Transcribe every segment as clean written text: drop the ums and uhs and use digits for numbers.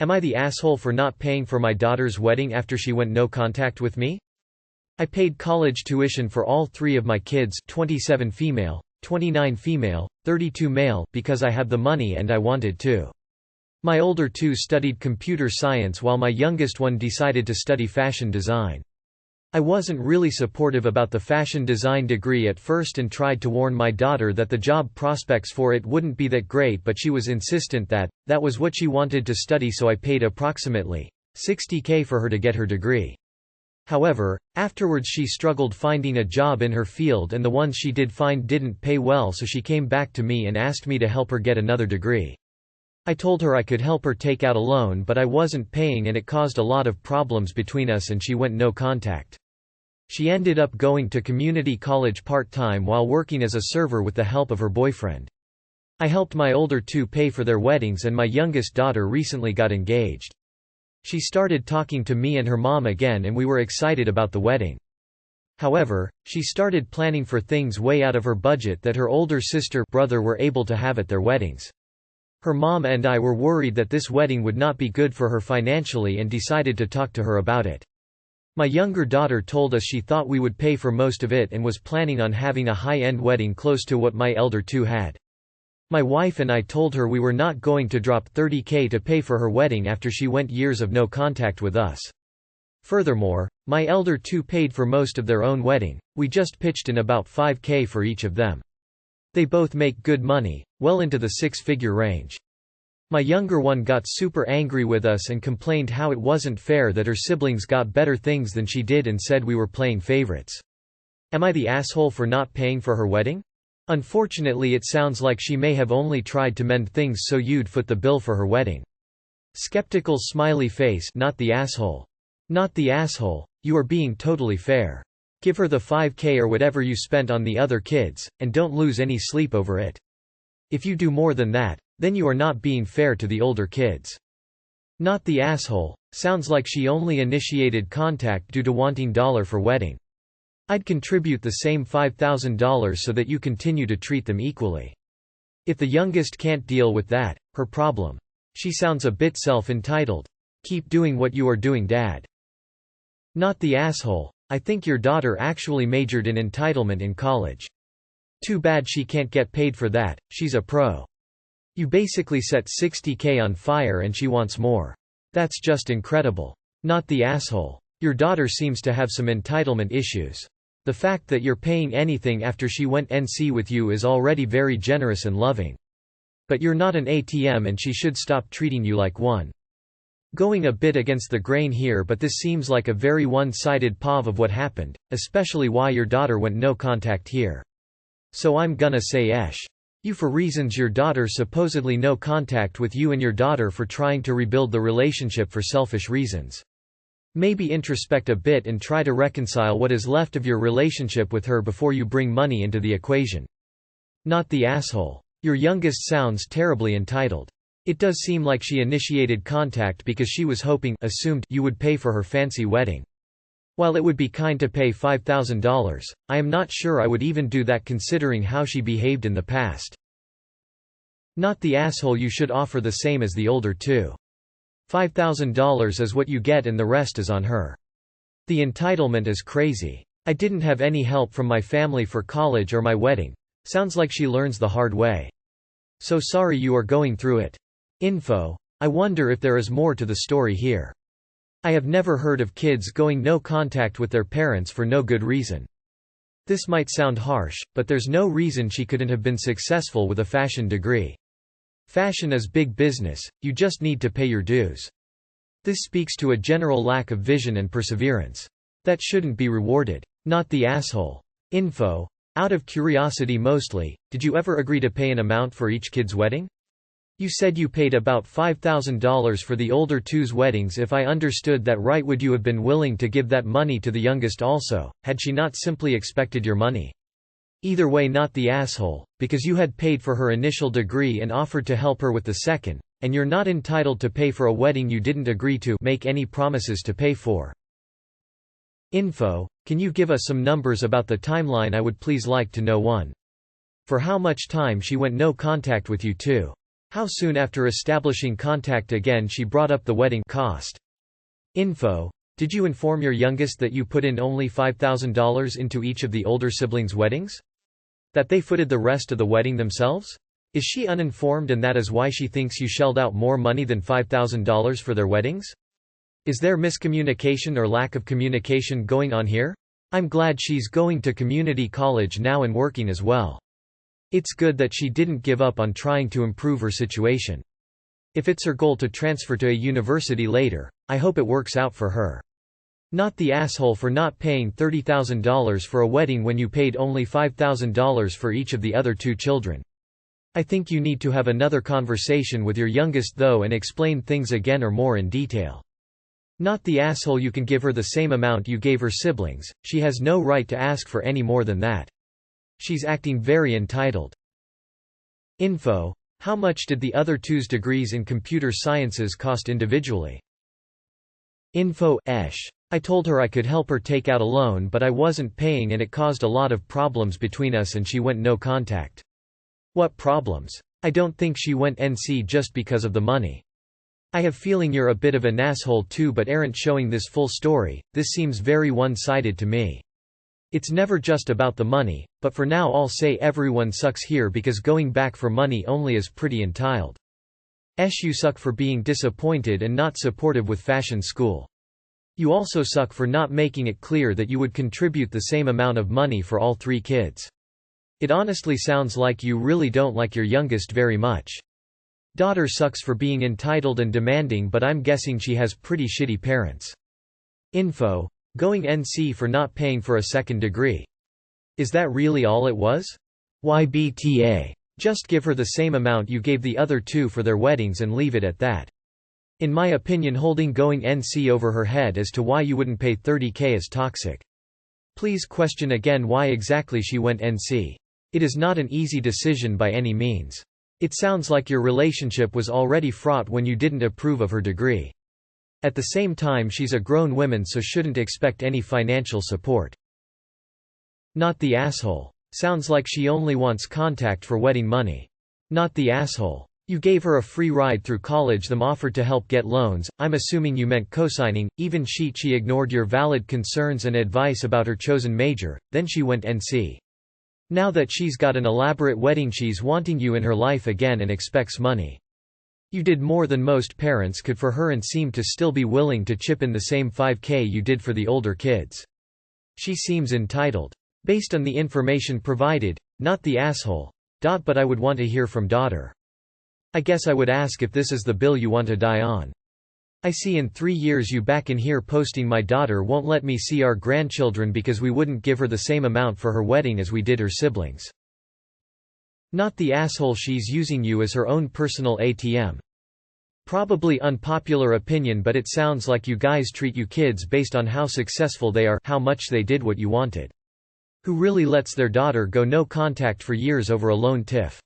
Am I the asshole for not paying for my daughter's wedding after she went no contact with me? I paid college tuition for all 3 of my kids, 27 female, 29 female, 32 male, because I have the money and I wanted to. My older 2 studied computer science while my youngest one decided to study fashion design. I wasn't really supportive about the fashion design degree at first and tried to warn my daughter that the job prospects for it wouldn't be that great, but she was insistent that was what she wanted to study, so I paid approximately $60K for her to get her degree. However, afterwards she struggled finding a job in her field, and the ones she did find didn't pay well, so she came back to me and asked me to help her get another degree. I told her I could help her take out a loan, but I wasn't paying and it caused a lot of problems between us and she went no contact. She ended up going to community college part-time while working as a server with the help of her boyfriend. I helped my older 2 pay for their weddings, and my youngest daughter recently got engaged. She started talking to me and her mom again, and we were excited about the wedding. However, she started planning for things way out of her budget that her older brother were able to have at their weddings. Her mom and I were worried that this wedding would not be good for her financially and decided to talk to her about it. My younger daughter told us she thought we would pay for most of it and was planning on having a high-end wedding close to what my elder 2 had. My wife and I told her we were not going to drop $30K to pay for her wedding after she went years of no contact with us. Furthermore, my elder 2 paid for most of their own wedding, we just pitched in about $5K for each of them. They both make good money, well into the 6-figure range. My younger one got super angry with us and complained how it wasn't fair that her siblings got better things than she did and said we were playing favorites. Am I the asshole for not paying for her wedding? Unfortunately, it sounds like she may have only tried to mend things so you'd foot the bill for her wedding. Skeptical smiley face. Not the asshole. Not the asshole, you are being totally fair. Give her the $5K or whatever you spent on the other kids, and don't lose any sleep over it. If you do more than that, then you are not being fair to the older kids. Not the asshole, sounds like she only initiated contact due to wanting dollar for wedding. I'd contribute the same $5,000 so that you continue to treat them equally. If the youngest can't deal with that, her problem. She sounds a bit self-entitled. Keep doing what you are doing, Dad. Not the asshole, I think your daughter actually majored in entitlement in college. Too bad she can't get paid for that, she's a pro. You basically set $60K on fire and she wants more. That's just incredible. Not the asshole. Your daughter seems to have some entitlement issues. The fact that you're paying anything after she went NC with you is already very generous and loving. But you're not an ATM and she should stop treating you like one. Going a bit against the grain here, but this seems like a very one-sided POV of what happened, especially why your daughter went no contact here. So I'm gonna say you for reasons your daughter supposedly no contact with you and your daughter for trying to rebuild the relationship for selfish reasons. Maybe introspect a bit and try to reconcile what is left of your relationship with her before you bring money into the equation. Not the asshole. Your youngest sounds terribly entitled. It does seem like she initiated contact because she was assumed you would pay for her fancy wedding. While it would be kind to pay $5,000, I am not sure I would even do that considering how she behaved in the past. Not the asshole, you should offer the same as the older 2. $5,000 is what you get and the rest is on her. The entitlement is crazy. I didn't have any help from my family for college or my wedding. Sounds like she learns the hard way. So sorry you are going through it. Info. I wonder if there is more to the story here. I have never heard of kids going no contact with their parents for no good reason. This might sound harsh, but there's no reason she couldn't have been successful with a fashion degree. Fashion is big business, you just need to pay your dues. This speaks to a general lack of vision and perseverance. That shouldn't be rewarded. Not the asshole. Info. Out of curiosity mostly, did you ever agree to pay an amount for each kid's wedding? You said you paid about $5,000 for the older 2's weddings. If I understood that right, would you have been willing to give that money to the youngest also, had she not simply expected your money? Either way, not the asshole, because you had paid for her initial degree and offered to help her with the second, and you're not entitled to pay for a wedding you didn't agree to make any promises to pay for. Info. Can you give us some numbers about the timeline? I would please like to know. 1. For how much time she went no contact with you. 2. How soon after establishing contact again she brought up the wedding cost. Info: Did you inform your youngest that you put in only $5,000 into each of the older siblings' weddings? That they footed the rest of the wedding themselves? Is she uninformed and that is why she thinks you shelled out more money than $5,000 for their weddings? Is there miscommunication or lack of communication going on here? I'm glad she's going to community college now and working as well. It's good that she didn't give up on trying to improve her situation. If it's her goal to transfer to a university later, I hope it works out for her. Not the asshole for not paying $30,000 for a wedding when you paid only $5,000 for each of the other 2 children. I think you need to have another conversation with your youngest though and explain things again or more in detail. Not the asshole you can give her the same amount you gave her siblings, she has no right to ask for any more than that. She's acting very entitled. Info: How much did the other 2's degrees in computer sciences cost individually? Info: I told her I could help her take out a loan but I wasn't paying and it caused a lot of problems between us and she went no contact. What problems? I don't think she went NC just because of the money. I have feeling you're a bit of an asshole too but aren't showing this full story. This seems very one-sided to me. It's never just about the money, but for now I'll say everyone sucks here because going back for money only is pretty entitled. You suck for being disappointed and not supportive with fashion school. You also suck for not making it clear that you would contribute the same amount of money for all 3 kids. It honestly sounds like you really don't like your youngest very much. Daughter sucks for being entitled and demanding but I'm guessing she has pretty shitty parents. Info: Going NC for not paying for a second degree. Is that really all it was? YBTA. Just give her the same amount you gave the other 2 for their weddings and leave it at that. In my opinion holding going NC over her head as to why you wouldn't pay $30,000 is toxic. Please question again why exactly she went NC. It is not an easy decision by any means. It sounds like your relationship was already fraught when you didn't approve of her degree. At the same time she's a grown woman so shouldn't expect any financial support. Not the asshole. Sounds like she only wants contact for wedding money. Not the asshole. You gave her a free ride through college then offered to help get loans, I'm assuming you meant co-signing, even she ignored your valid concerns and advice about her chosen major, then she went NC. Now that she's got an elaborate wedding she's wanting you in her life again and expects money. You did more than most parents could for her and seemed to still be willing to chip in the same $5,000 you did for the older kids. She seems entitled. Based on the information provided, not the asshole. But I would want to hear from daughter. I guess I would ask if this is the bill you want to die on. I see in 3 years you back in here posting my daughter won't let me see our grandchildren because we wouldn't give her the same amount for her wedding as we did her siblings. Not the asshole she's using you as her own personal ATM. Probably unpopular opinion but it sounds like you guys treat you kids based on how successful they are, how much they did what you wanted. Who really lets their daughter go no contact for years over a loan tiff?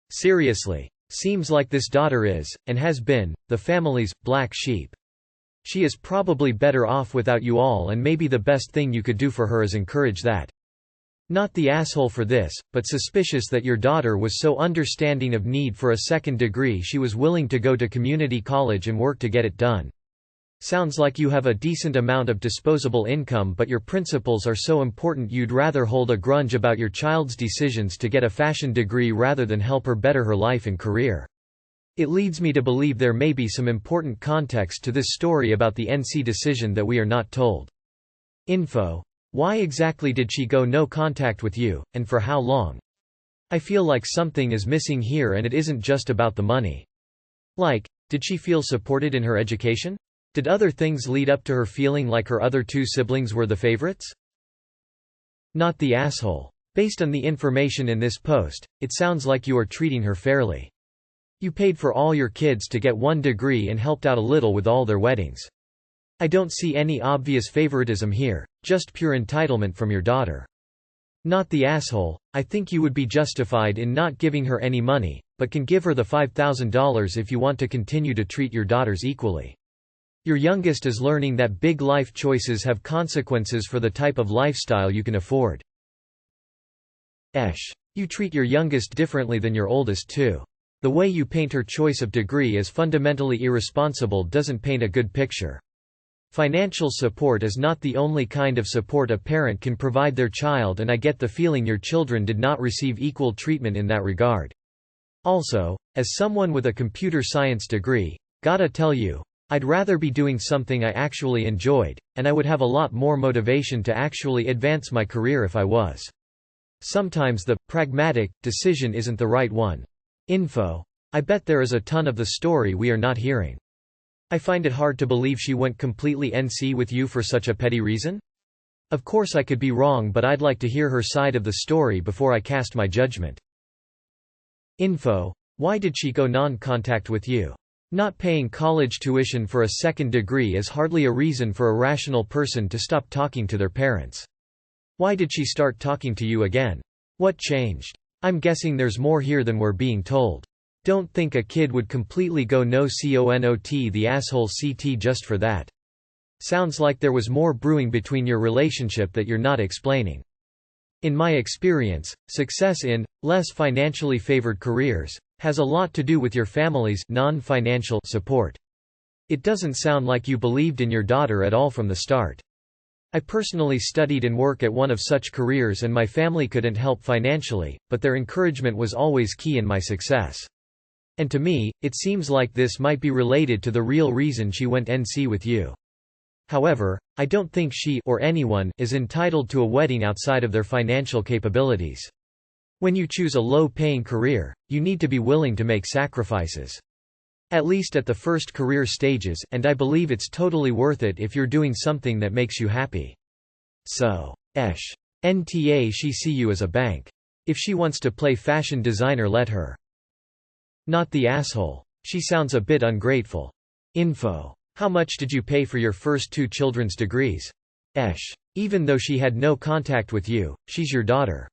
Seriously. Seems like this daughter is, and has been, the family's black sheep. She is probably better off without you all and maybe the best thing you could do for her is encourage that. Not the asshole for this, but suspicious that your daughter was so understanding of need for a second degree she was willing to go to community college and work to get it done. Sounds like you have a decent amount of disposable income but your principles are so important you'd rather hold a grudge about your child's decisions to get a fashion degree rather than help her better her life and career. It leads me to believe there may be some important context to this story about the NC decision that we are not told. Info: Why exactly did she go no contact with you, and for how long? I feel like something is missing here and it isn't just about the money. Like, did she feel supported in her education? Did other things lead up to her feeling like her other 2 siblings were the favorites? Not the asshole. Based on the information in this post, it sounds like you are treating her fairly. You paid for all your kids to get 1 degree and helped out a little with all their weddings. I don't see any obvious favoritism here, just pure entitlement from your daughter. Not the asshole. I think you would be justified in not giving her any money, but can give her the $5,000 if you want to continue to treat your daughters equally. Your youngest is learning that big life choices have consequences for the type of lifestyle you can afford. You treat your youngest differently than your oldest too. The way you paint her choice of degree as fundamentally irresponsible doesn't paint a good picture. Financial support is not the only kind of support a parent can provide their child, and I get the feeling your children did not receive equal treatment in that regard. Also, as someone with a computer science degree, gotta tell you, I'd rather be doing something I actually enjoyed, and I would have a lot more motivation to actually advance my career if I was. Sometimes the pragmatic decision isn't the right one. Info. I bet there is a ton of the story we are not hearing. I find it hard to believe she went completely NC with you for such a petty reason? Of course I could be wrong, but I'd like to hear her side of the story before I cast my judgment. Info. Why did she go non-contact with you? Not paying college tuition for a second degree is hardly a reason for a rational person to stop talking to their parents. Why did she start talking to you again? What changed? I'm guessing there's more here than we're being told. Don't think a kid would completely go no conot the asshole CT just for that. Sounds like there was more brewing between your relationship that you're not explaining. In my experience, success in less financially favored careers has a lot to do with your family's non-financial support. It doesn't sound like you believed in your daughter at all from the start. I personally studied and work at one of such careers, and my family couldn't help financially, but their encouragement was always key in my success. And to me, it seems like this might be related to the real reason she went NC with you. However, I don't think she or anyone is entitled to a wedding outside of their financial capabilities. When you choose a low-paying career, you need to be willing to make sacrifices. At least at the first career stages, and I believe it's totally worth it if you're doing something that makes you happy. So, NTA she see you as a bank. If she wants to play fashion designer, let her. Not the asshole. She sounds a bit ungrateful. Info. How much did you pay for your first 2 children's degrees? Even though she had no contact with you, she's your daughter.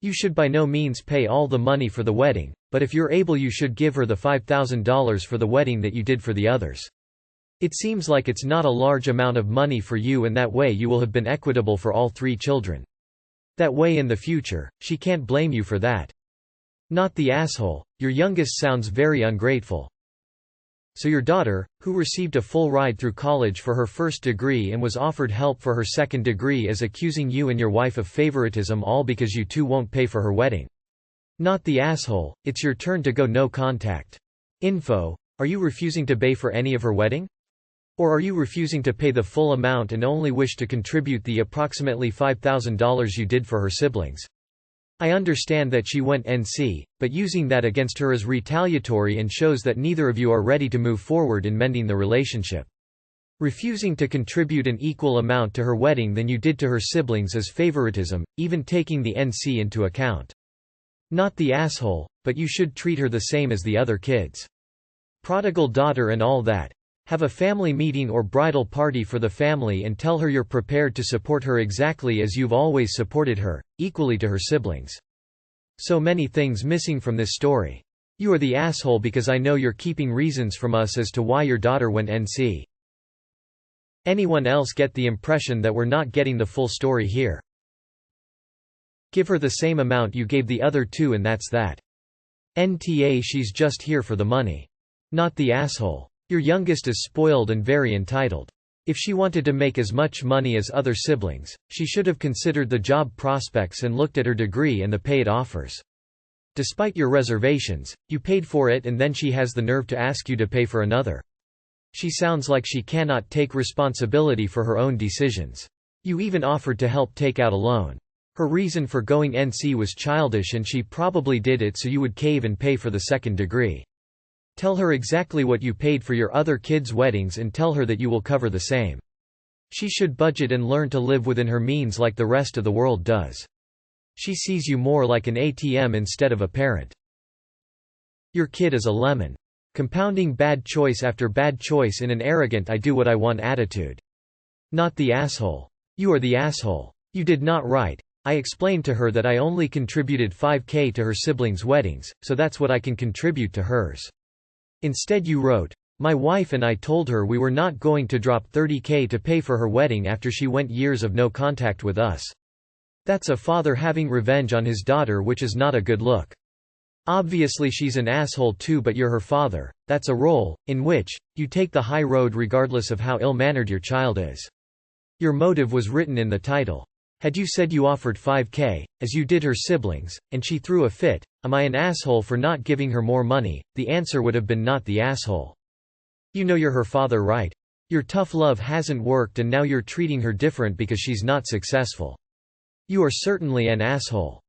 You should by no means pay all the money for the wedding, but if you're able you should give her the $5,000 for the wedding that you did for the others. It seems like it's not a large amount of money for you, and that way you will have been equitable for all 3 children. That way in the future, she can't blame you for that. Not the asshole. Your youngest sounds very ungrateful. So your daughter, who received a full ride through college for her first degree and was offered help for her second degree, is accusing you and your wife of favoritism, all because you two won't pay for her wedding. Not the asshole. It's your turn to go no contact. Info. Are you refusing to pay for any of her wedding? Or are you refusing to pay the full amount and only wish to contribute the approximately $5,000 you did for her siblings? I understand that she went NC, but using that against her is retaliatory and shows that neither of you are ready to move forward in mending the relationship. Refusing to contribute an equal amount to her wedding than you did to her siblings is favoritism, even taking the NC into account. Not the asshole, but you should treat her the same as the other kids. Prodigal daughter and all that. Have a family meeting or bridal party for the family and tell her you're prepared to support her exactly as you've always supported her, equally to her siblings. So many things missing from this story. You are the asshole because I know you're keeping reasons from us as to why your daughter went NC. Anyone else get the impression that we're not getting the full story here? Give her the same amount you gave the other 2 and that's that. NTA she's just here for the money. Not the asshole. Your youngest is spoiled and very entitled. If she wanted to make as much money as other siblings, she should have considered the job prospects and looked at her degree and the pay it offers. Despite your reservations, you paid for it, and then she has the nerve to ask you to pay for another. She sounds like she cannot take responsibility for her own decisions. You even offered to help take out a loan. Her reason for going NC was childish, and she probably did it so you would cave and pay for the second degree. Tell her exactly what you paid for your other kids' weddings and tell her that you will cover the same. She should budget and learn to live within her means like the rest of the world does. She sees you more like an ATM instead of a parent. Your kid is a lemon. Compounding bad choice after bad choice in an arrogant I do what I want attitude. Not the asshole. You are the asshole. You did not write, I explained to her that I only contributed $5,000 to her siblings' weddings, so that's what I can contribute to hers. Instead you wrote, my wife and I told her we were not going to drop $30,000 to pay for her wedding after she went years of no contact with us. That's a father having revenge on his daughter, which is not a good look. Obviously she's an asshole too, but you're her father. That's a role in which you take the high road regardless of how ill-mannered your child is. Your motive was written in the title. Had you said you offered $5,000, as you did her siblings, and she threw a fit, am I an asshole for not giving her more money? The answer would have been not the asshole. You know you're her father, right? Your tough love hasn't worked and now you're treating her different because she's not successful. You are certainly an asshole.